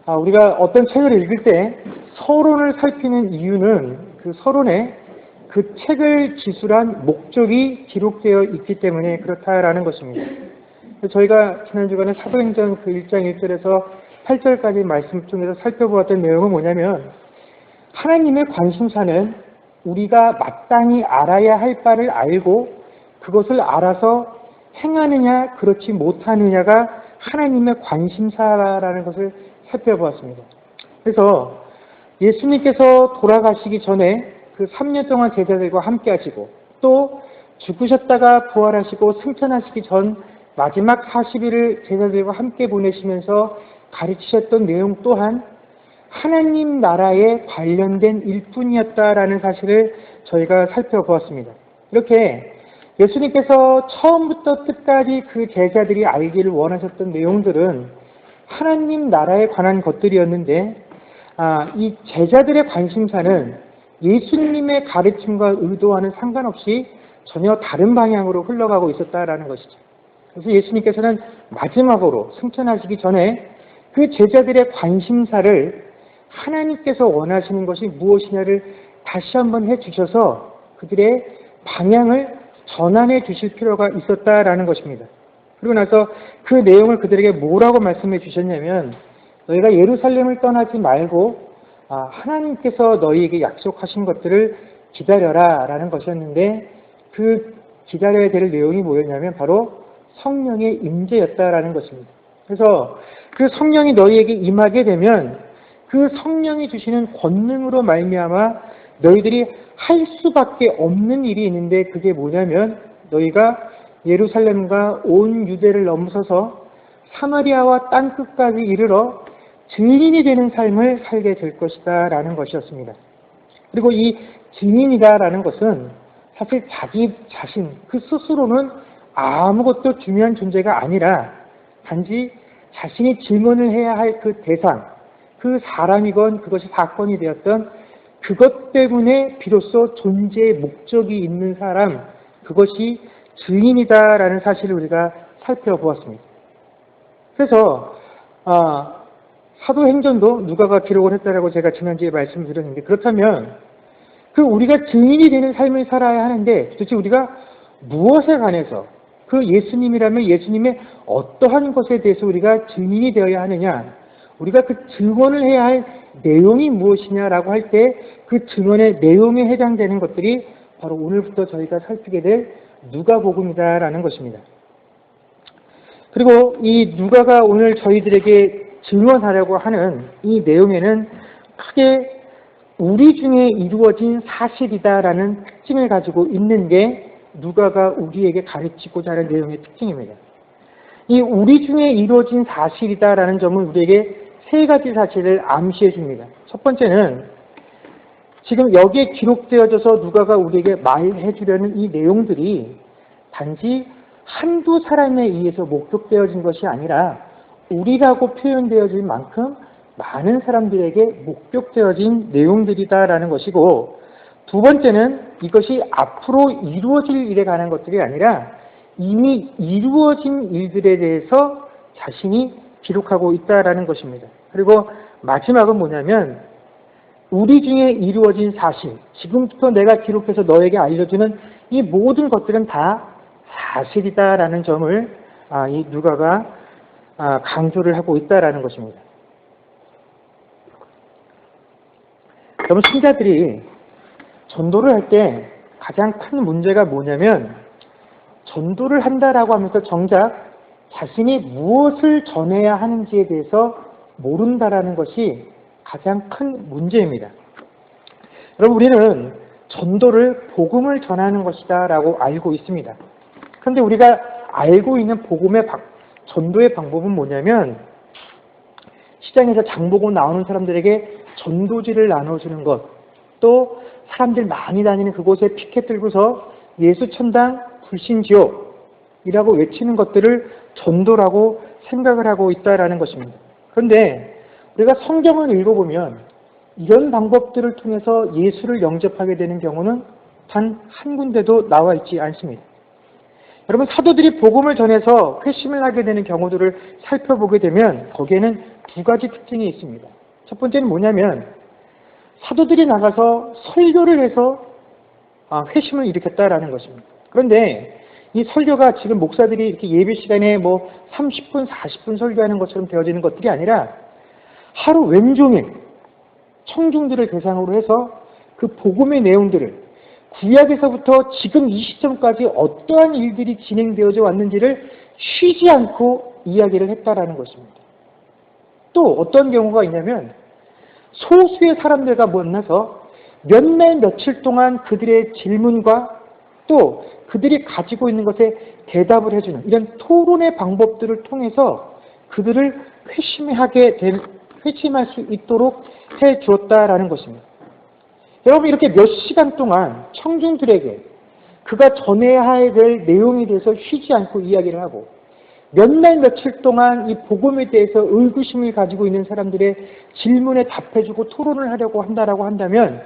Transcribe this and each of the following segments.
우리가 어떤 책을 읽을 때 서론을 살피는 이유는 그 서론에 그 책을 기술한 목적이 기록되어 있기 때문에 그렇다라는 것입니다. 저희가 지난 주간에 사도행전 그 1장 1절에서 8절까지 말씀 중에서 살펴보았던 내용은 뭐냐면, 하나님의 관심사는 우리가 마땅히 알아야 할 바를 알고 그것을 알아서 행하느냐 그렇지 못하느냐가 하나님의 관심사라는 것을 살펴보았습니다. 그래서 예수님께서 돌아가시기 전에 그 3년 동안 제자들과 함께 하시고, 또 죽으셨다가 부활하시고 승천하시기 전 마지막 40일을 제자들과 함께 보내시면서 가르치셨던 내용 또한 하나님 나라에 관련된 일뿐이었다라는 사실을 저희가 살펴보았습니다. 이렇게 예수님께서 처음부터 끝까지 그 제자들이 알기를 원하셨던 내용들은 하나님 나라에 관한 것들이었는데, 이 제자들의 관심사는 예수님의 가르침과 의도와는 상관없이 전혀 다른 방향으로 흘러가고 있었다라는 것이죠. 그래서 예수님께서는 마지막으로 승천하시기 전에 그 제자들의 관심사를 하나님께서 원하시는 것이 무엇이냐를 다시 한번 해주셔서 그들의 방향을 전환해 주실 필요가 있었다라는 것입니다. 그리고 나서 그 내용을 그들에게 뭐라고 말씀해 주셨냐면, 너희가 예루살렘을 떠나지 말고 하나님께서 너희에게 약속하신 것들을 기다려라 라는 것이었는데, 그 기다려야 될 내용이 뭐였냐면 바로 성령의 임재였다라는 것입니다. 그래서 그 성령이 너희에게 임하게 되면 그 성령이 주시는 권능으로 말미암아 너희들이 할 수밖에 없는 일이 있는데, 그게 뭐냐면 너희가 예루살렘과 온 유대를 넘어서서 사마리아와 땅끝까지 이르러 증인이 되는 삶을 살게 될 것이다 라는 것이었습니다. 그리고 이 증인이다라는 것은 사실 자기 자신 그 스스로는 아무것도 중요한 존재가 아니라 단지 자신이 증언을 해야 할 그 대상, 그 사람이건 그것이 사건이 되었던 그것 때문에 비로소 존재의 목적이 있는 사람, 그것이 증인이다라는 사실을 우리가 살펴보았습니다. 그래서 사도행전도 누가가 기록을 했다라고 제가 지난주에 말씀드렸는데, 그렇다면 그 우리가 증인이 되는 삶을 살아야 하는데 도대체 우리가 무엇에 관해서, 그 예수님이라면 예수님의 어떠한 것에 대해서 우리가 증인이 되어야 하느냐, 우리가 그 증언을 해야 할 내용이 무엇이냐라고 할 때 그 증언의 내용에 해당되는 것들이 바로 오늘부터 저희가 살피게 될 누가복음이다라는 것입니다. 그리고 이 누가가 오늘 저희들에게 증언하려고 하는 이 내용에는 크게 우리 중에 이루어진 사실이다라는 특징을 가지고 있는 게 누가가 우리에게 가르치고자 하는 내용의 특징입니다. 이 우리 중에 이루어진 사실이다라는 점은 우리에게 세 가지 사실을 암시해 줍니다. 첫 번째는 지금 여기에 기록되어져서 누가가 우리에게 말해 주려는 이 내용들이 단지 한두 사람에 의해서 목격되어진 것이 아니라 우리라고 표현되어질 만큼 많은 사람들에게 목격되어진 내용들이다라는 것이고, 두 번째는 이것이 앞으로 이루어질 일에 관한 것들이 아니라 이미 이루어진 일들에 대해서 자신이 기록하고 있다라는 것입니다. 그리고 마지막은 뭐냐면 우리 중에 이루어진 사실, 지금부터 내가 기록해서 너에게 알려주는 이 모든 것들은 다 사실이다라는 점을 이 누가가 강조를 하고 있다라는 것입니다. 여러분, 신자들이 전도를 할 때 가장 큰 문제가 뭐냐면, 전도를 한다라고 하면서 정작 자신이 무엇을 전해야 하는지에 대해서 모른다라는 것이 가장 큰 문제입니다. 여러분, 우리는 전도를 복음을 전하는 것이다 라고 알고 있습니다. 그런데 우리가 알고 있는 전도의 방법은 뭐냐면, 시장에서 장 보고 나오는 사람들에게 전도지를 나눠주는 것, 또 사람들 많이 다니는 그곳에 피켓 들고서 예수 천당 불신지옥이라고 외치는 것들을 전도라고 생각을 하고 있다라는 것입니다. 그런데 우리가 성경을 읽어보면 이런 방법들을 통해서 예수를 영접하게 되는 경우는 단 한 군데도 나와 있지 않습니다. 여러분, 사도들이 복음을 전해서 회심을 하게 되는 경우들을 살펴보게 되면 거기에는 두 가지 특징이 있습니다. 첫 번째는 뭐냐면 사도들이 나가서 설교를 해서 회심을 일으켰다라는 것입니다. 그런데 이 설교가 지금 목사들이 이렇게 예배 시간에 뭐 30분, 40분 설교하는 것처럼 되어지는 것들이 아니라 하루 왼종일 청중들을 대상으로 해서 그 복음의 내용들을 구약에서부터 지금 이 시점까지 어떠한 일들이 진행되어져 왔는지를 쉬지 않고 이야기를 했다라는 것입니다. 또 어떤 경우가 있냐면 소수의 사람들과 만나서 몇 날 며칠 동안 그들의 질문과 또 그들이 가지고 있는 것에 대답을 해주는 이런 토론의 방법들을 통해서 그들을 회심할 수 있도록 해주었다라는 것입니다. 여러분 이렇게 몇 시간 동안 청중들에게 그가 전해야 될 내용에 대해서 쉬지 않고 이야기를 하고 몇 날 며칠 동안 이 복음에 대해서 의구심을 가지고 있는 사람들의 질문에 답해주고 토론을 하려고 한다라고 한다면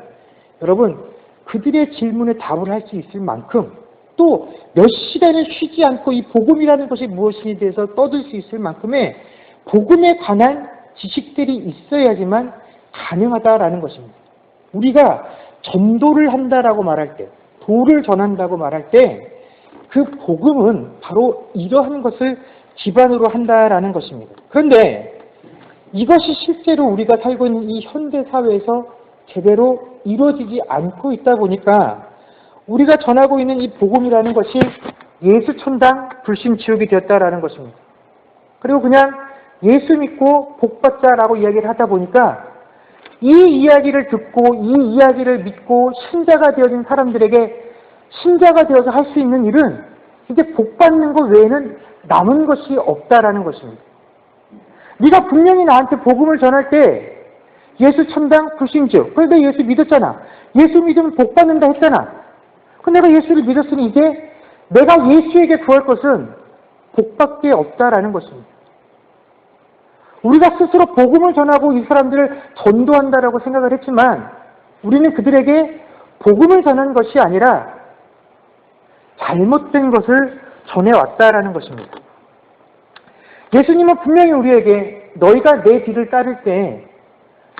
여러분 그들의 질문에 답을 할 수 있을 만큼 또 몇 시간을 쉬지 않고 이 복음이라는 것이 무엇인지에 대해서 떠들 수 있을 만큼의 복음에 관한 지식들이 있어야지만 가능하다라는 것입니다. 우리가 전도를 한다라고 말할 때, 도를 전한다고 말할 때 그 복음은 바로 이러한 것을 기반으로 한다라는 것입니다. 그런데 이것이 실제로 우리가 살고 있는 이 현대 사회에서 제대로 이루어지지 않고 있다 보니까 우리가 전하고 있는 이 복음이라는 것이 예수천당 불신지옥이 되었다라는 것입니다. 그리고 그냥 예수 믿고 복받자라고 이야기를 하다 보니까 이 이야기를 듣고 이 이야기를 믿고 신자가 되어진 사람들에게 신자가 되어서 할 수 있는 일은 이제 복받는 것 외에는 남은 것이 없다라는 것입니다. 네가 분명히 나한테 복음을 전할 때 예수 천당 불신지옥 그런데 예수 믿었잖아. 예수 믿으면 복받는다 했잖아. 근데 내가 예수를 믿었으니 이제 내가 예수에게 구할 것은 복밖에 없다라는 것입니다. 우리가 스스로 복음을 전하고 이 사람들을 전도한다라고 생각을 했지만 우리는 그들에게 복음을 전한 것이 아니라 잘못된 것을 전해왔다라는 것입니다. 예수님은 분명히 우리에게 너희가 내 뒤를 따를 때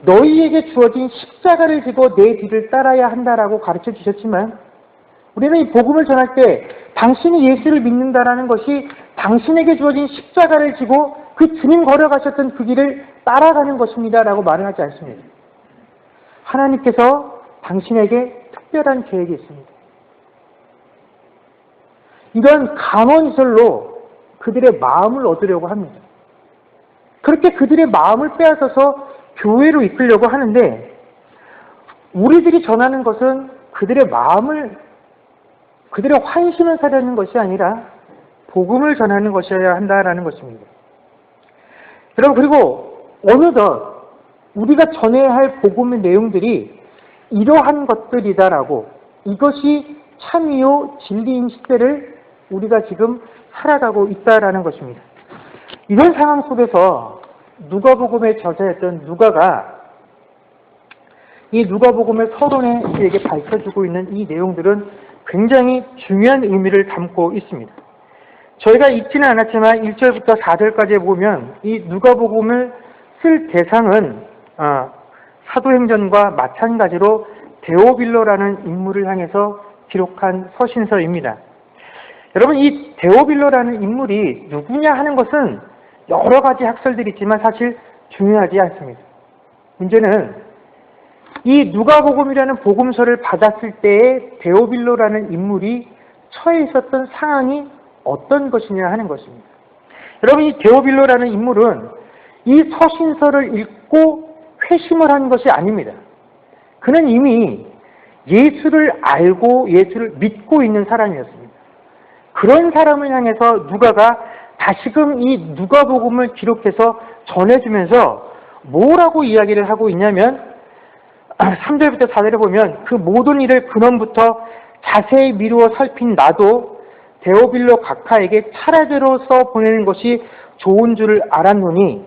너희에게 주어진 십자가를 지고 내 뒤를 따라야 한다라고 가르쳐 주셨지만 우리는 이 복음을 전할 때 당신이 예수를 믿는다라는 것이 당신에게 주어진 십자가를 지고 그 주님 걸어가셨던 그 길을 따라가는 것입니다라고 말을 하지 않습니다. 하나님께서 당신에게 특별한 계획이 있습니다. 이런 감언설로 그들의 마음을 얻으려고 합니다. 그렇게 그들의 마음을 빼앗아서 교회로 이끌려고 하는데 우리들이 전하는 것은 그들의 환심을 사려는 것이 아니라 복음을 전하는 것이어야 한다라는 것입니다. 여러분 그리고 어느덧 우리가 전해야 할 복음의 내용들이 이러한 것들이다라고 이것이 참이요 진리인 시대를 우리가 지금 살아가고 있다라는 것입니다. 이런 상황 속에서 누가복음의 저자였던 누가가 이 누가복음의 서론에 우리에게 밝혀주고 있는 이 내용들은 굉장히 중요한 의미를 담고 있습니다. 저희가 읽지는 않았지만 1절부터 4절까지 보면 이 누가복음을 쓸 대상은 사도행전과 마찬가지로 데오빌로라는 인물을 향해서 기록한 서신서입니다. 여러분 이 데오빌로라는 인물이 누구냐 하는 것은 여러 가지 학설들이 있지만 사실 중요하지 않습니다. 문제는 이 누가복음이라는 복음서를 받았을 때의 데오빌로라는 인물이 처해 있었던 상황이 어떤 것이냐 하는 것입니다. 여러분 이 데오빌로라는 인물은 이 서신서를 읽고 회심을 한 것이 아닙니다. 그는 이미 예수를 알고 예수를 믿고 있는 사람이었습니다. 그런 사람을 향해서 누가가 다시금 이 누가복음을 기록해서 전해주면서 뭐라고 이야기를 하고 있냐면 3절부터 4절에 보면 그 모든 일을 근원부터 자세히 미루어 살핀 나도 데오빌로 각하에게 차례대로 써 보내는 것이 좋은 줄을 알았노니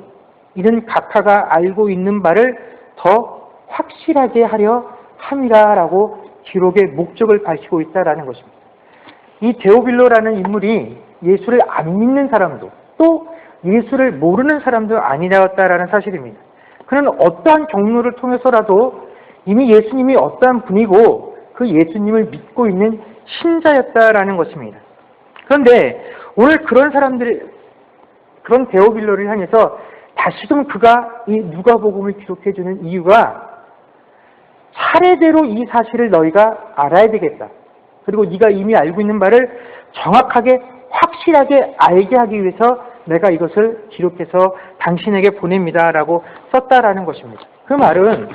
이는 각하가 알고 있는 바를 더 확실하게 하려 함이라라고 기록의 목적을 밝히고 있다라는 것입니다. 이 데오빌로라는 인물이 예수를 안 믿는 사람도 또 예수를 모르는 사람도 아니었다라는 사실입니다. 그는 어떠한 경로를 통해서라도 이미 예수님이 어떠한 분이고 그 예수님을 믿고 있는 신자였다라는 것입니다. 그런데 오늘 그런 사람들이, 그런 데오빌로를 향해서 다시금 그가 이 누가복음을 기록해주는 이유가 차례대로 이 사실을 너희가 알아야 되겠다. 그리고 네가 이미 알고 있는 바를 정확하게 확실하게 알게 하기 위해서 내가 이것을 기록해서 당신에게 보냅니다 라고 썼다라는 것입니다. 그 말은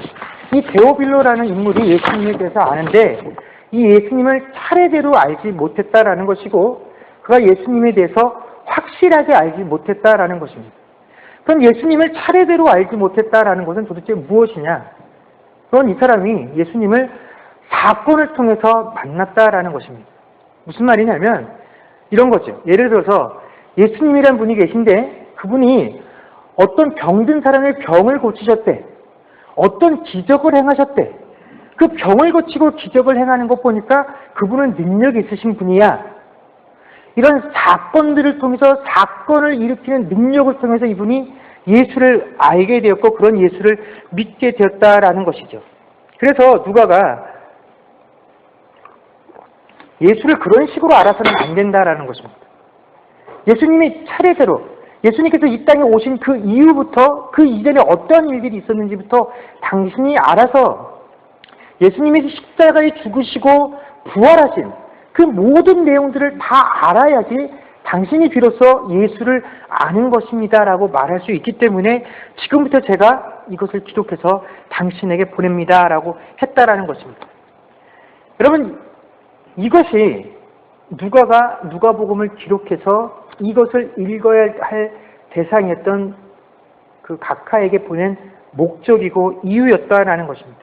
이 데오빌로라는 인물이 예수님에 대해서 아는데 이 예수님을 차례대로 알지 못했다라는 것이고 그가 예수님에 대해서 확실하게 알지 못했다라는 것입니다. 그럼 예수님을 차례대로 알지 못했다라는 것은 도대체 무엇이냐? 그건 이 사람이 예수님을 사건을 통해서 만났다라는 것입니다. 무슨 말이냐면 이런 거죠. 예를 들어서 예수님이란 분이 계신데 그분이 어떤 병든 사람의 병을 고치셨대. 어떤 기적을 행하셨대. 그 병을 고치고 기적을 행하는 것 보니까 그분은 능력이 있으신 분이야. 이런 사건들을 통해서 사건을 일으키는 능력을 통해서 이분이 예수를 알게 되었고 그런 예수를 믿게 되었다라는 것이죠. 그래서 누가가 예수를 그런 식으로 알아서는 안 된다라는 것입니다. 예수님이 차례대로 예수님께서 이 땅에 오신 그 이후부터 그 이전에 어떠한 일들이 있었는지부터 당신이 알아서 예수님이 십자가에 죽으시고 부활하신 그 모든 내용들을 다 알아야지 당신이 비로소 예수를 아는 것입니다라고 말할 수 있기 때문에 지금부터 제가 이것을 기록해서 당신에게 보냅니다라고 했다라는 것입니다. 여러분 이것이 누가가 누가복음을 기록해서 이것을 읽어야 할 대상이었던 그 각하에게 보낸 목적이고 이유였다라는 것입니다.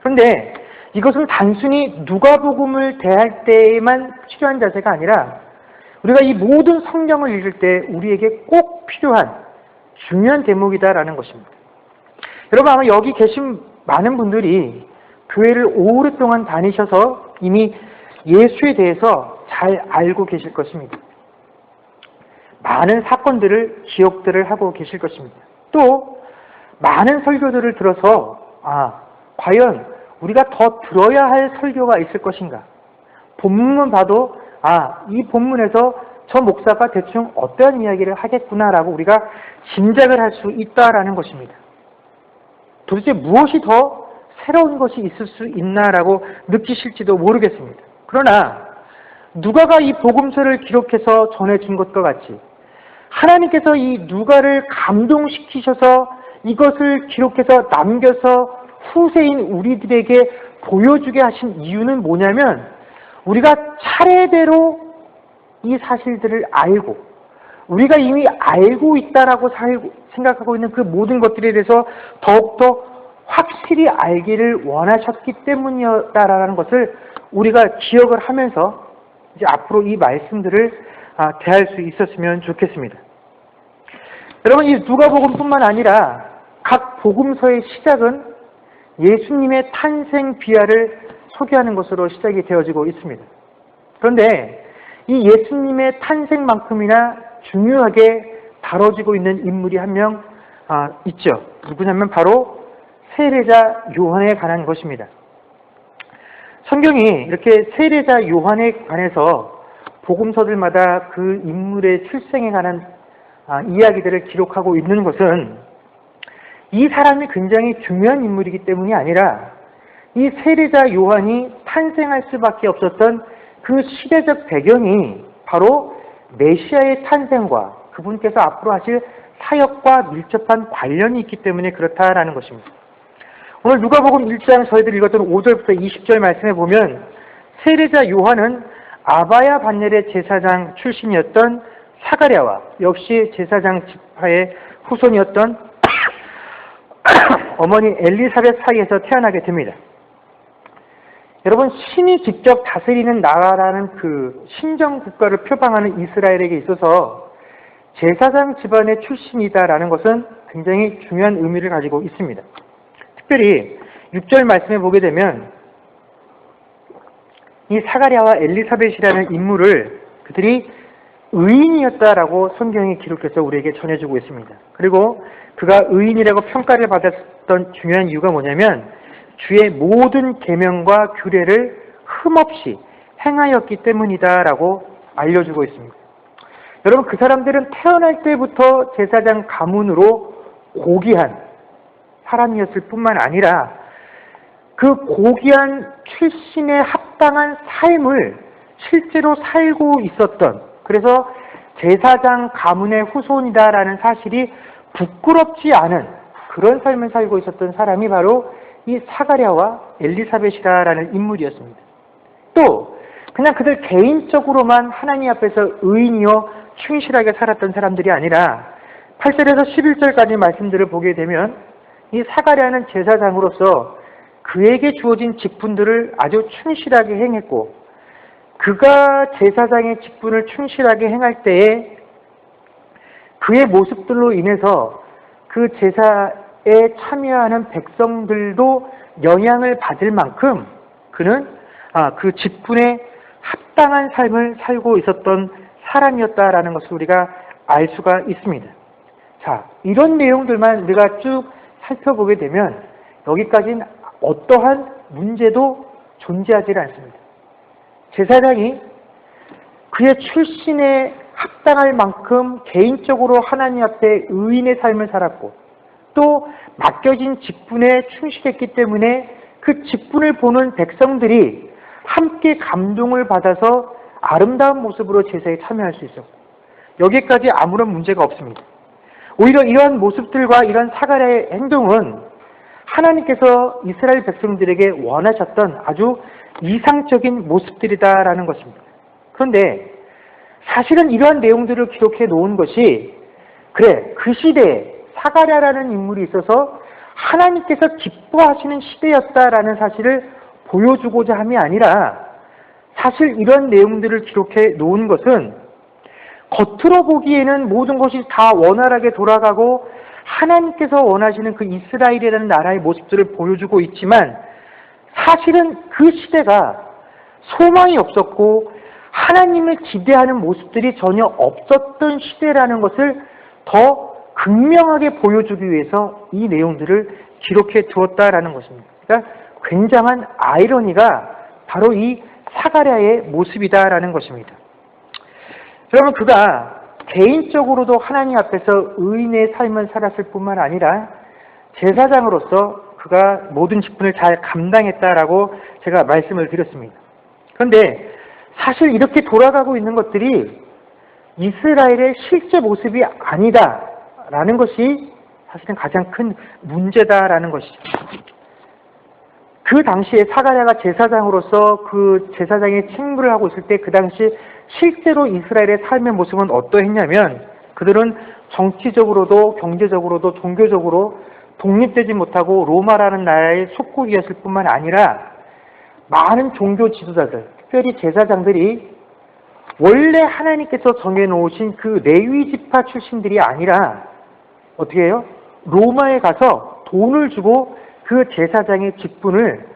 그런데 이것은 단순히 누가복음을 대할 때에만 필요한 자세가 아니라 우리가 이 모든 성경을 읽을 때 우리에게 꼭 필요한 중요한 대목이다라는 것입니다. 여러분 아마 여기 계신 많은 분들이 교회를 오랫동안 다니셔서 이미 예수에 대해서 잘 알고 계실 것입니다. 많은 사건들을 기억들을 하고 계실 것입니다. 또 많은 설교들을 들어서 과연 우리가 더 들어야 할 설교가 있을 것인가? 본문만 봐도 이 본문에서 저 목사가 대충 어떠한 이야기를 하겠구나라고 우리가 짐작을 할 수 있다라는 것입니다. 도대체 무엇이 더 새로운 것이 있을 수 있나라고 느끼실지도 모르겠습니다. 그러나 누가가 이 복음서를 기록해서 전해준 것과 같이 하나님께서 이 누가를 감동시키셔서 이것을 기록해서 남겨서 후세인 우리들에게 보여주게 하신 이유는 뭐냐면 우리가 차례대로 이 사실들을 알고 우리가 이미 알고 있다라고 생각하고 있는 그 모든 것들에 대해서 더욱더 확실히 알기를 원하셨기 때문이었다라는 것을 우리가 기억을 하면서 이제 앞으로 이 말씀들을 대할 수 있었으면 좋겠습니다. 여러분 이 누가복음뿐만 아니라 각 복음서의 시작은 예수님의 탄생 비하를 소개하는 것으로 시작이 되어지고 있습니다. 그런데 이 예수님의 탄생만큼이나 중요하게 다뤄지고 있는 인물이 한 명 있죠. 누구냐면 바로 세례자 요한에 관한 것입니다. 성경이 이렇게 세례자 요한에 관해서 복음서들마다 그 인물의 출생에 관한 이야기들을 기록하고 있는 것은 이 사람이 굉장히 중요한 인물이기 때문이 아니라 이 세례자 요한이 탄생할 수밖에 없었던 그 시대적 배경이 바로 메시아의 탄생과 그분께서 앞으로 하실 사역과 밀접한 관련이 있기 때문에 그렇다라는 것입니다. 오늘 누가복음 1장 저희들이 읽었던 5절부터 20절 말씀에 보면 세례자 요한은 아바야 반넬의 제사장 출신이었던 사가랴와 역시 제사장 지파의 후손이었던 어머니 엘리사벳 사이에서 태어나게 됩니다. 여러분 신이 직접 다스리는 나라라는 그 신정국가를 표방하는 이스라엘에게 있어서 제사장 집안의 출신이다라는 것은 굉장히 중요한 의미를 가지고 있습니다. 특별히 6절 말씀에 보게 되면 이 사가랴와 엘리사벳이라는 인물을 그들이 의인이었다라고 성경이 기록해서 우리에게 전해주고 있습니다. 그리고 그가 의인이라고 평가를 받았던 중요한 이유가 뭐냐면 주의 모든 계명과 규례를 흠없이 행하였기 때문이다라고 알려주고 있습니다. 여러분, 그 사람들은 태어날 때부터 제사장 가문으로 고귀한 사람이었을 뿐만 아니라 그 고귀한 출신에 합당한 삶을 실제로 살고 있었던, 그래서 제사장 가문의 후손이다라는 사실이 부끄럽지 않은 그런 삶을 살고 있었던 사람이 바로 이 사가랴와 엘리사벳이라는 인물이었습니다. 또 그냥 그들 개인적으로만 하나님 앞에서 의인이요 충실하게 살았던 사람들이 아니라 8절에서 11절까지 말씀들을 보게 되면 이 사가랴는 제사장으로서 그에게 주어진 직분들을 아주 충실하게 행했고, 그가 제사장의 직분을 충실하게 행할 때에 그의 모습들로 인해서 그 제사에 참여하는 백성들도 영향을 받을 만큼 그는 그 직분에 합당한 삶을 살고 있었던 사람이었다라는 것을 우리가 알 수가 있습니다. 자, 이런 내용들만 우리가 쭉 살펴보게 되면 여기까지는 어떠한 문제도 존재하지 않습니다. 제사장이 그의 출신에 합당할 만큼 개인적으로 하나님 앞에 의인의 삶을 살았고, 또 맡겨진 직분에 충실했기 때문에 그 직분을 보는 백성들이 함께 감동을 받아서 아름다운 모습으로 제사에 참여할 수 있었고, 여기까지 아무런 문제가 없습니다. 오히려 이러한 모습들과 이런 사가랴의 행동은 하나님께서 이스라엘 백성들에게 원하셨던 아주 이상적인 모습들이다라는 것입니다. 그런데 사실은 이러한 내용들을 기록해 놓은 것이, 그래, 그 시대에 사가랴라는 인물이 있어서 하나님께서 기뻐하시는 시대였다라는 사실을 보여주고자 함이 아니라, 사실 이런 내용들을 기록해 놓은 것은 겉으로 보기에는 모든 것이 다 원활하게 돌아가고 하나님께서 원하시는 그 이스라엘이라는 나라의 모습들을 보여주고 있지만, 사실은 그 시대가 소망이 없었고 하나님을 기대하는 모습들이 전혀 없었던 시대라는 것을 더 극명하게 보여주기 위해서 이 내용들을 기록해 두었다라는 것입니다. 그러니까 굉장한 아이러니가 바로 이 사가랴의 모습이다라는 것입니다. 여러분, 그가 개인적으로도 하나님 앞에서 의인의 삶을 살았을 뿐만 아니라 제사장으로서 그가 모든 직분을 잘 감당했다라고 제가 말씀을 드렸습니다. 그런데 사실 이렇게 돌아가고 있는 것들이 이스라엘의 실제 모습이 아니다라는 것이 사실은 가장 큰 문제다라는 것이죠. 그 당시에 사가랴가 제사장으로서 그 제사장의 책무를 하고 있을 때 그 당시 실제로 이스라엘의 삶의 모습은 어떠했냐면, 그들은 정치적으로도 경제적으로도 종교적으로 독립되지 못하고 로마라는 나라의 속국이었을 뿐만 아니라 많은 종교 지도자들, 특별히 제사장들이 원래 하나님께서 정해놓으신 그 레위 지파 출신들이 아니라 어떻게 해요? 로마에 가서 돈을 주고 그 제사장의 직분을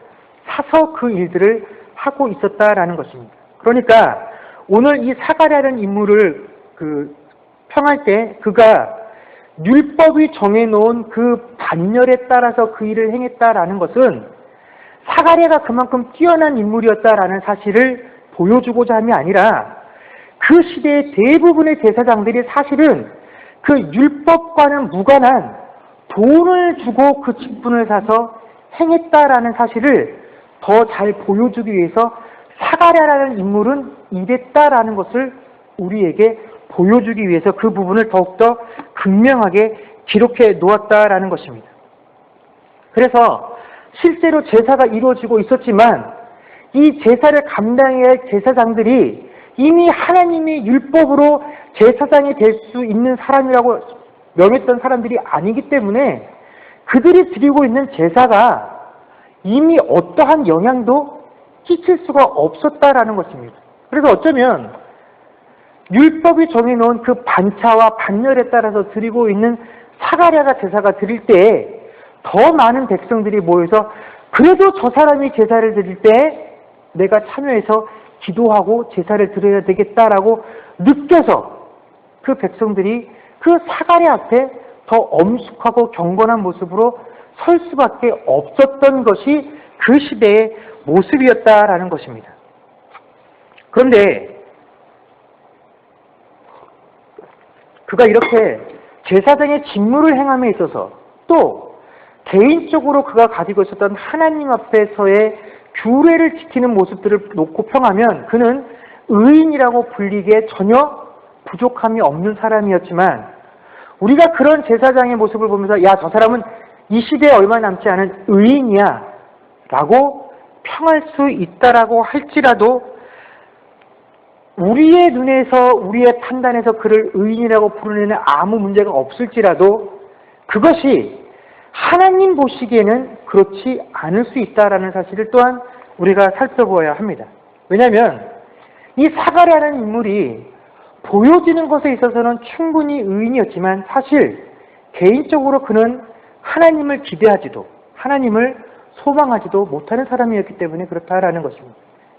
사서 그 일들을 하고 있었다라는 것입니다. 그러니까 오늘 이 사가랴라는 인물을 평할 때 그가 율법이 정해놓은 그 반열에 따라서 그 일을 행했다라는 것은 사가랴가 그만큼 뛰어난 인물이었다라는 사실을 보여주고자 함이 아니라, 그 시대의 대부분의 제사장들이 사실은 그 율법과는 무관한 돈을 주고 그 직분을 사서 행했다라는 사실을 더 잘 보여주기 위해서 사가랴라는 인물은 이랬다라는 것을 우리에게 보여주기 위해서 그 부분을 더욱더 극명하게 기록해 놓았다라는 것입니다. 그래서 실제로 제사가 이루어지고 있었지만 이 제사를 감당해야 할 제사장들이 이미 하나님의 율법으로 제사장이 될 수 있는 사람이라고 명했던 사람들이 아니기 때문에 그들이 드리고 있는 제사가 이미 어떠한 영향도 끼칠 수가 없었다라는 것입니다. 그래서 어쩌면 율법이 정해놓은 그 반차와 반열에 따라서 드리고 있는 사가랴가 제사가 드릴 때에 더 많은 백성들이 모여서 그래도 저 사람이 제사를 드릴 때 내가 참여해서 기도하고 제사를 드려야 되겠다라고 느껴서 그 백성들이 그 사가랴 앞에 더 엄숙하고 경건한 모습으로 설 수밖에 없었던 것이 그 시대의 모습이었다라는 것입니다. 그런데 그가 이렇게 제사장의 직무를 행함에 있어서 또 개인적으로 그가 가지고 있었던 하나님 앞에서의 규례를 지키는 모습들을 놓고 평하면 그는 의인이라고 불리기에 전혀 부족함이 없는 사람이었지만, 우리가 그런 제사장의 모습을 보면서 야, 저 사람은 이 시대에 얼마 남지 않은 의인이야 라고 평할 수 있다라고 할지라도, 우리의 눈에서, 우리의 판단에서 그를 의인이라고 부르는 아무 문제가 없을지라도 그것이 하나님 보시기에는 그렇지 않을 수 있다라는 사실을 또한 우리가 살펴보아야 합니다. 왜냐하면 이 사가랴라는 인물이 보여지는 것에 있어서는 충분히 의인이었지만 사실 개인적으로 그는 하나님을 기대하지도 하나님을 소망하지도 못하는 사람이었기 때문에 그렇다라는 것입니다.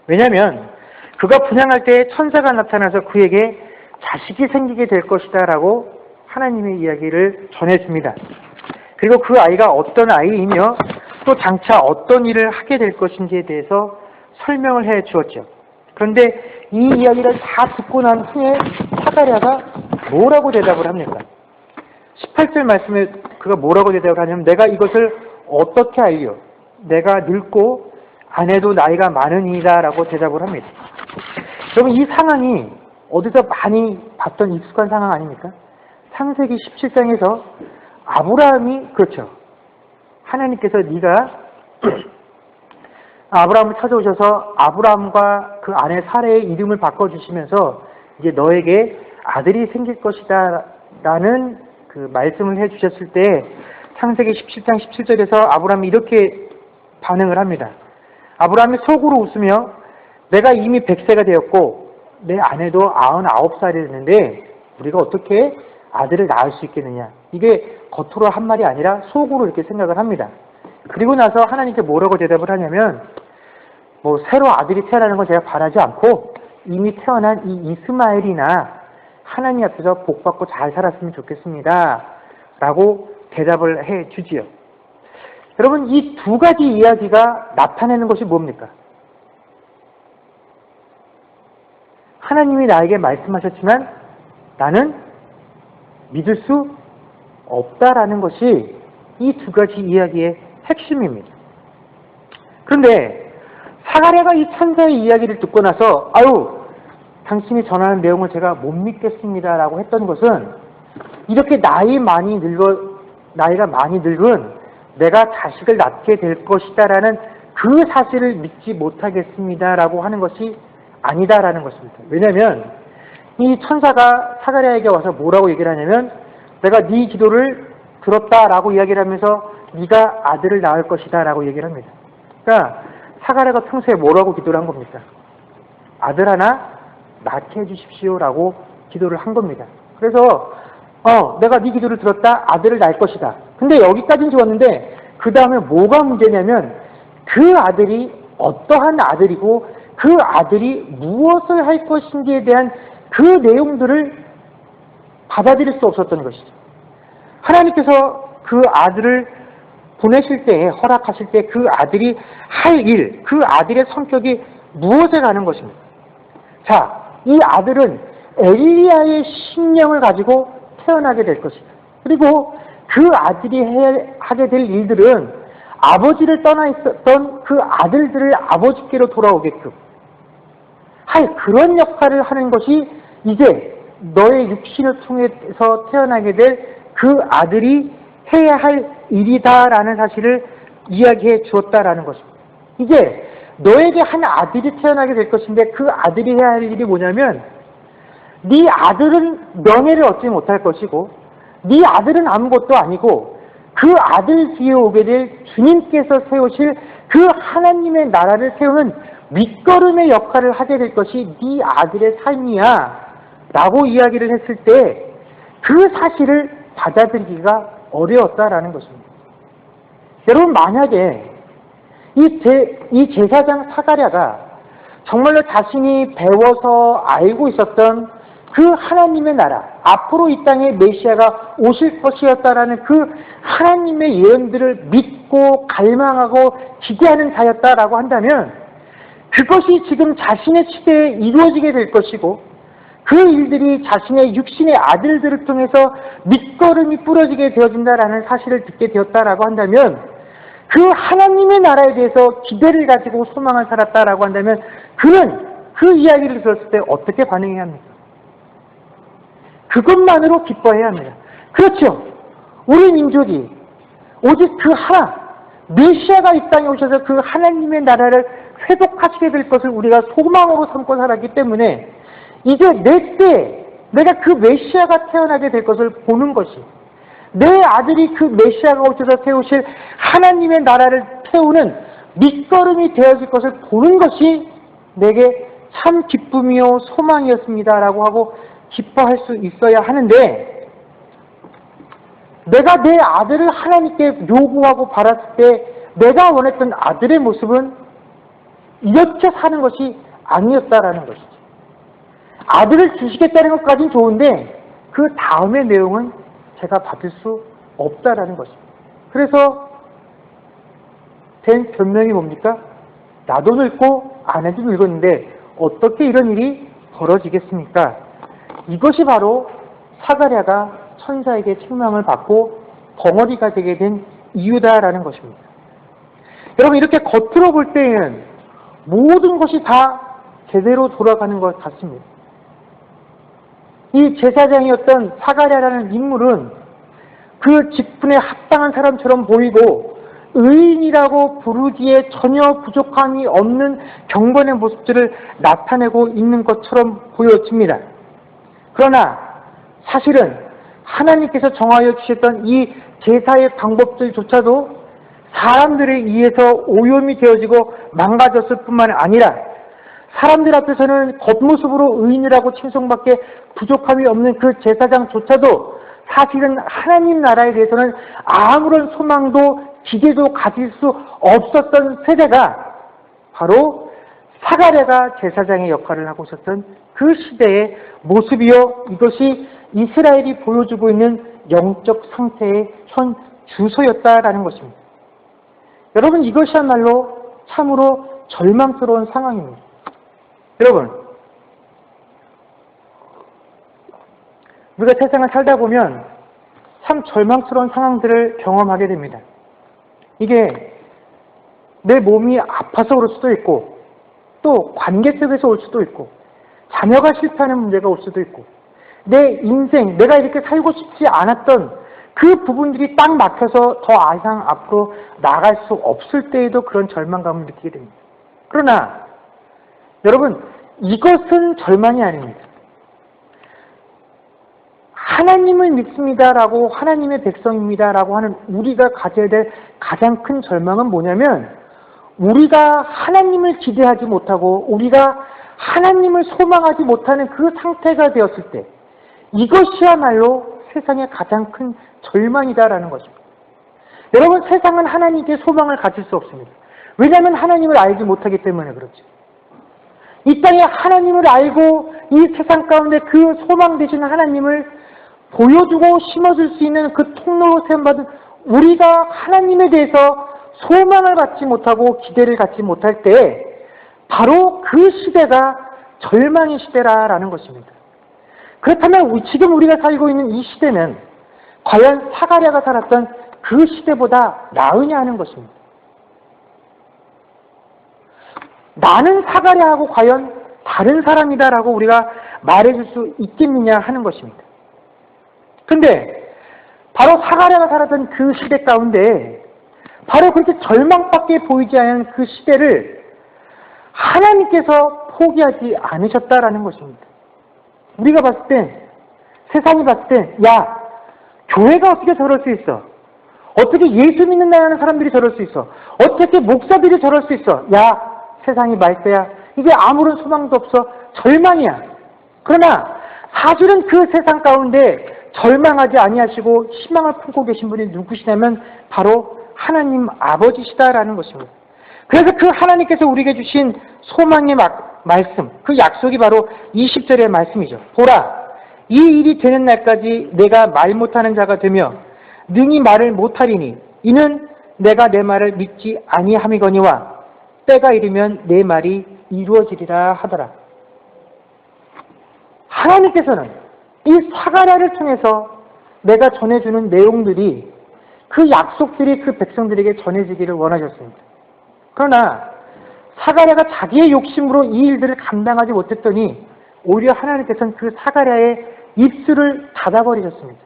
왜냐하면 그가 분양할 때 천사가 나타나서 그에게 자식이 생기게 될 것이다 라고 하나님의 이야기를 전해줍니다. 그리고 그 아이가 어떤 아이이며 또 장차 어떤 일을 하게 될 것인지에 대해서 설명을 해 주었죠. 그런데 이 이야기를 다 듣고 난 후에 사가랴가 뭐라고 대답을 합니까? 18절 말씀에 그가 뭐라고 대답을 하냐면, 내가 이것을 어떻게 알려? 내가 늙고 아내도 나이가 많으니이다 라고 대답을 합니다. 여러분, 이 상황이 어디서 많이 봤던 익숙한 상황 아닙니까? 창세기 17장에서 아브라함이, 그렇죠, 하나님께서 네가 아브라함을 찾아오셔서 아브라함과 그 아내 사레의 이름을 바꿔주시면서 이제 너에게 아들이 생길 것이다 라는 그 말씀을 해주셨을 때 창세기 17장 17절에서 아브라함이 이렇게 반응을 합니다. 아브라함이 속으로 웃으며 내가 이미 100세가 되었고 내 아내도 99살이 됐는데 우리가 어떻게 아들을 낳을 수 있겠느냐. 이게 겉으로 한 말이 아니라 속으로 이렇게 생각을 합니다. 그리고 나서 하나님께 뭐라고 대답을 하냐면, 새로 아들이 태어나는 건 제가 바라지 않고 이미 태어난 이 이스마엘이나 하나님 앞에서 복받고 잘 살았으면 좋겠습니다 라고 대답을 해 주지요. 여러분, 이 두 가지 이야기가 나타내는 것이 뭡니까? 하나님이 나에게 말씀하셨지만 나는 믿을 수 없다라는 것이 이 두 가지 이야기의 핵심입니다. 그런데 사가랴가 이 천사의 이야기를 듣고 나서 당신이 전하는 내용을 제가 못 믿겠습니다 라고 했던 것은, 이렇게 나이가 많이 늙은 내가 자식을 낳게 될 것이다 라는 그 사실을 믿지 못하겠습니다 라고 하는 것이 아니다라는 것입니다. 왜냐하면 이 천사가 사가랴에게 와서 뭐라고 얘기를 하냐면, 내가 네 기도를 들었다라고 이야기를 하면서 네가 아들을 낳을 것이다 라고 얘기를 합니다. 그러니까 사가랴가 평소에 뭐라고 기도를 한 겁니까? 아들 하나 낳게 해주십시오 라고 기도를 한 겁니다. 그래서 내가 네 기도를 들었다, 아들을 낳을 것이다. 근데 여기까지는 좋았는데 그 다음에 뭐가 문제냐면, 그 아들이 어떠한 아들이고 그 아들이 무엇을 할 것인지에 대한 그 내용들을 받아들일 수 없었던 것이죠. 하나님께서 그 아들을 보내실 때, 허락하실 때 그 아들이 할 일, 그 아들의 성격이 무엇에 가는 것입니까? 자, 이 아들은 엘리야의 심령을 가지고 태어나게 될 것이다. 그리고 그 아들이 하게 될 일들은 아버지를 떠나 있었던 그 아들들을 아버지께로 돌아오게끔 할 그런 역할을 하는 것이 이제 너의 육신을 통해서 태어나게 될 그 아들이 해야 할 일이다라는 사실을 이야기해 주었다라는 것입니다. 이제 너에게 한 아들이 태어나게 될 것인데 그 아들이 해야 할 일이 뭐냐면, 네 아들은 명예를 얻지 못할 것이고 네 아들은 아무것도 아니고 그 아들 뒤에 오게 될 주님께서 세우실 그 하나님의 나라를 세우는 밑거름의 역할을 하게 될 것이 네 아들의 삶이야 라고 이야기를 했을 때 그 사실을 받아들이기가 어려웠다라는 것입니다. 여러분, 만약에 이 제사장 사가랴가 정말로 자신이 배워서 알고 있었던 그 하나님의 나라, 앞으로 이 땅에 메시아가 오실 것이었다라는 그 하나님의 예언들을 믿고 갈망하고 기대하는 자였다라고 한다면 그것이 지금 자신의 시대에 이루어지게 될 것이고 그 일들이 자신의 육신의 아들들을 통해서 밑거름이 부러지게 되어진다라는 사실을 듣게 되었다라고 한다면 그 하나님의 나라에 대해서 기대를 가지고 소망을 살았다라고 한다면 그는 그 이야기를 들었을 때 어떻게 반응해야 합니까? 그것만으로 기뻐해야 합니다. 그렇죠. 우리 민족이 오직 그 하나, 메시아가 이 땅에 오셔서 그 하나님의 나라를 회복하시게 될 것을 우리가 소망으로 삼고 살았기 때문에 이제 내 때에 내가 그 메시아가 태어나게 될 것을 보는 것이 내 아들이 그 메시아가 오셔서 세우실 하나님의 나라를 태우는 밑거름이 되어질 것을 보는 것이 내게 참 기쁨이요 소망이었습니다라고 하고 기뻐할 수 있어야 하는데 내가 내 아들을 하나님께 요구하고 바랐을 때 내가 원했던 아들의 모습은 이렇게 사는 것이 아니었다라는 것이죠. 아들을 주시겠다는 것까지는 좋은데 그 다음의 내용은 제가 받을 수 없다라는 것입니다. 그래서 된 변명이 뭡니까? 나도 늙고 아내도 늙었는데 어떻게 이런 일이 벌어지겠습니까? 이것이 바로 사가랴가 천사에게 책망을 받고 벙어리가 되게 된 이유다라는 것입니다. 여러분 이렇게 겉으로 볼 때에는 모든 것이 다 제대로 돌아가는 것 같습니다. 이 제사장이었던 사가랴라는 인물은 그 직분에 합당한 사람처럼 보이고 의인이라고 부르기에 전혀 부족함이 없는 경건의 모습들을 나타내고 있는 것처럼 보여집니다. 그러나 사실은 하나님께서 정하여 주셨던 이 제사의 방법들조차도 사람들에 의해서 오염이 되어지고 망가졌을 뿐만 아니라 사람들 앞에서는 겉모습으로 의인이라고 칭송받기에 부족함이 없는 그 제사장조차도 사실은 하나님 나라에 대해서는 아무런 소망도 기대도 가질 수 없었던 세대가 바로 사가랴가 제사장의 역할을 하고 있었던 그 시대의 모습이요. 이것이 이스라엘이 보여주고 있는 영적 상태의 현 주소였다라는 것입니다. 여러분 이것이야말로 참으로 절망스러운 상황입니다. 여러분 우리가 세상을 살다 보면 참 절망스러운 상황들을 경험하게 됩니다. 이게 내 몸이 아파서 그럴 수도 있고 또 관계 속에서 올 수도 있고 자녀가 실패하는 문제가 올 수도 있고 내 인생, 내가 이렇게 살고 싶지 않았던 그 부분들이 딱 막혀서 더 이상 앞으로 나아갈 수 없을 때에도 그런 절망감을 느끼게 됩니다. 그러나 여러분 이것은 절망이 아닙니다. 하나님을 믿습니다라고 하나님의 백성입니다라고 하는 우리가 가져야 될 가장 큰 절망은 뭐냐면 우리가 하나님을 기대하지 못하고 우리가 하나님을 소망하지 못하는 그 상태가 되었을 때 이것이야말로 세상의 가장 큰 절망이다라는 것입니다. 여러분 세상은 하나님께 소망을 가질 수 없습니다. 왜냐하면 하나님을 알지 못하기 때문에 그렇죠. 이 땅에 하나님을 알고 이 세상 가운데 그 소망 되시는 하나님을 보여주고 심어줄 수 있는 그 통로로 세움받은 우리가 하나님에 대해서 소망을 갖지 못하고 기대를 갖지 못할 때 바로 그 시대가 절망의 시대라는 것입니다. 그렇다면 지금 우리가 살고 있는 이 시대는 과연 사가랴가 살았던 그 시대보다 나으냐 하는 것입니다. 나는 사가랴하고 과연 다른 사람이다라고 우리가 말해줄 수 있겠느냐 하는 것입니다. 근데 바로 사가랴가 살았던 그 시대 가운데 바로 그렇게 절망밖에 보이지 않는 그 시대를 하나님께서 포기하지 않으셨다라는 것입니다. 우리가 봤을 때, 세상이 봤을 때, 야, 교회가 어떻게 저럴 수 있어? 어떻게 예수 믿는다는 사람들이 저럴 수 있어? 어떻게 목사들이 저럴 수 있어? 야, 세상이 말세야. 이게 아무런 소망도 없어. 절망이야. 그러나 사실은 그 세상 가운데 절망하지 아니하시고 희망을 품고 계신 분이 누구시냐면 바로 하나님 아버지시다라는 것입니다. 그래서 그 하나님께서 우리에게 주신 소망의 말씀, 그 약속이 바로 20절의 말씀이죠. 보라, 이 일이 되는 날까지 내가 말 못하는 자가 되며 능히 말을 못하리니 이는 내가 내 말을 믿지 아니함이거니와 때가 이르면 내 말이 이루어지리라 하더라. 하나님께서는 이 사가랴를 통해서 내가 전해주는 내용들이 그 약속들이 그 백성들에게 전해지기를 원하셨습니다. 그러나 사가랴가 자기의 욕심으로 이 일들을 감당하지 못했더니 오히려 하나님께서는 그 사가랴의 입술을 닫아버리셨습니다.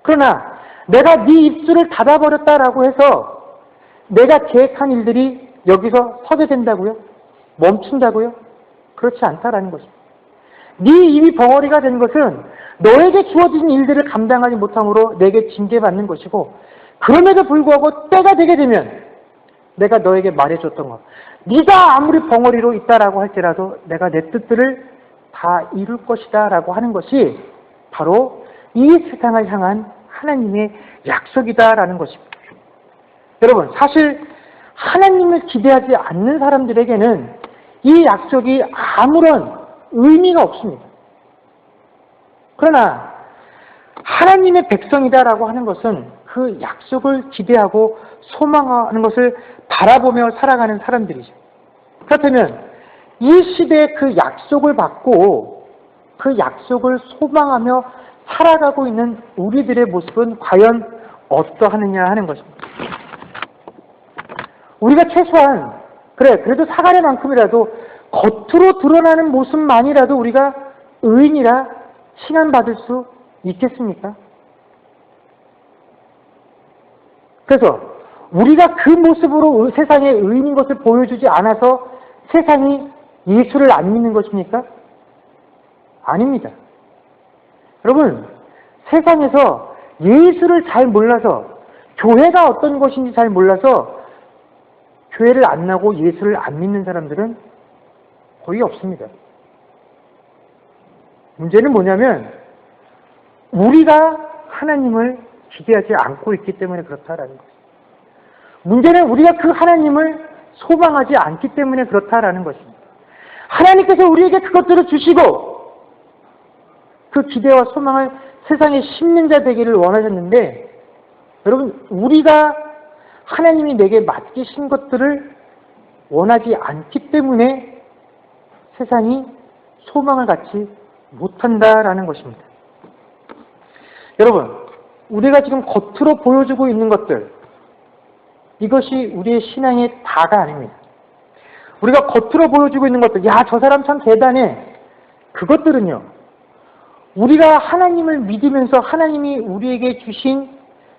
그러나 내가 네 입술을 닫아버렸다라고 해서 내가 계획한 일들이 여기서 서게 된다고요? 멈춘다고요? 그렇지 않다라는 것입니다. 네 입이 벙어리가 된 것은 너에게 주어진 일들을 감당하지 못함으로 내게 징계받는 것이고, 그럼에도 불구하고 때가 되게 되면 내가 너에게 말해줬던 것, 네가 아무리 벙어리로 있다라고 할지라도 내가 내 뜻들을 다 이룰 것이다 라고 하는 것이 바로 이 세상을 향한 하나님의 약속이다라는 것입니다. 여러분, 사실 하나님을 기대하지 않는 사람들에게는 이 약속이 아무런 의미가 없습니다. 그러나 하나님의 백성이다라고 하는 것은 그 약속을 기대하고 소망하는 것을 바라보며 살아가는 사람들이죠. 그렇다면 이 시대에 그 약속을 받고 그 약속을 소망하며 살아가고 있는 우리들의 모습은 과연 어떠하느냐 하는 것입니다. 우리가 최소한 그래도 사가랴만큼이라도 겉으로 드러나는 모습만이라도 우리가 의인이라 칭함받을 수 있겠습니까? 그래서 우리가 그 모습으로 세상에 의인인 것을 보여주지 않아서 세상이 예수를 안 믿는 것입니까? 아닙니다. 여러분, 세상에서 예수를 잘 몰라서, 교회가 어떤 것인지 잘 몰라서 교회를 안 나고 예수를 안 믿는 사람들은 거의 없습니다. 문제는 뭐냐면 우리가 하나님을 기대하지 않고 있기 때문에 그렇다라는 것입니다. 문제는 우리가 그 하나님을 소망하지 않기 때문에 그렇다라는 것입니다. 하나님께서 우리에게 그것들을 주시고 그 기대와 소망을 세상에 심는 자 되기를 원하셨는데, 여러분, 우리가 하나님이 내게 맡기신 것들을 원하지 않기 때문에 세상이 소망을 갖지 못한다라는 것입니다. 여러분, 우리가 지금 겉으로 보여주고 있는 것들, 이것이 우리의 신앙의 다가 아닙니다. 우리가 겉으로 보여주고 있는 것들, 야, 저 사람 참 대단해. 그것들은요, 우리가 하나님을 믿으면서 하나님이 우리에게 주신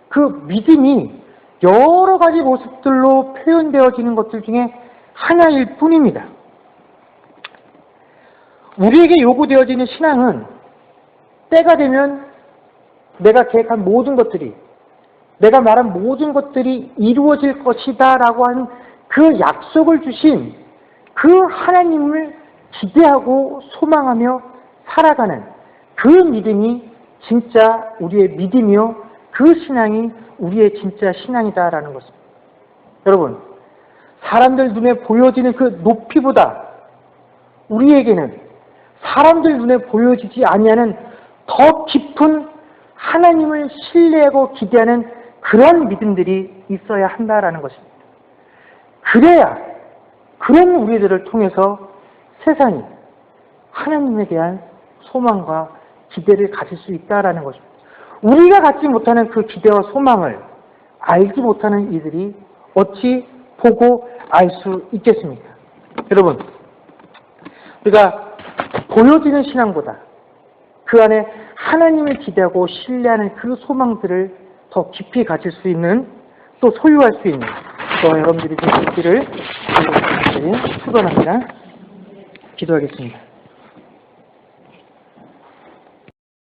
그 믿음이 여러 가지 모습들로 표현되어지는 것들 중에 하나일 뿐입니다. 우리에게 요구되어지는 신앙은 때가 되면 내가 계획한 모든 것들이, 내가 말한 모든 것들이 이루어질 것이다 라고 하는 그 약속을 주신 그 하나님을 기대하고 소망하며 살아가는 그 믿음이 진짜 우리의 믿음이요, 그 신앙이 우리의 진짜 신앙이다라는 것입니다. 여러분, 사람들 눈에 보여지는 그 높이보다 우리에게는 사람들 눈에 보여지지 아니하는 더 깊은 하나님을 신뢰하고 기대하는 그런 믿음들이 있어야 한다라는 것입니다. 그래야 그런 우리들을 통해서 세상이 하나님에 대한 소망과 기대를 가질 수 있다라는 것입니다. 우리가 갖지 못하는 그 기대와 소망을 알지 못하는 이들이 어찌 보고 알 수 있겠습니까? 여러분, 우리가 보여지는 신앙보다 그 안에 하나님을 기대하고 신뢰하는 그 소망들을 더 깊이 가질 수 있는, 또 소유할 수 있는 저와 여러분들이 좀 있기를 축원합니다. 기도하겠습니다.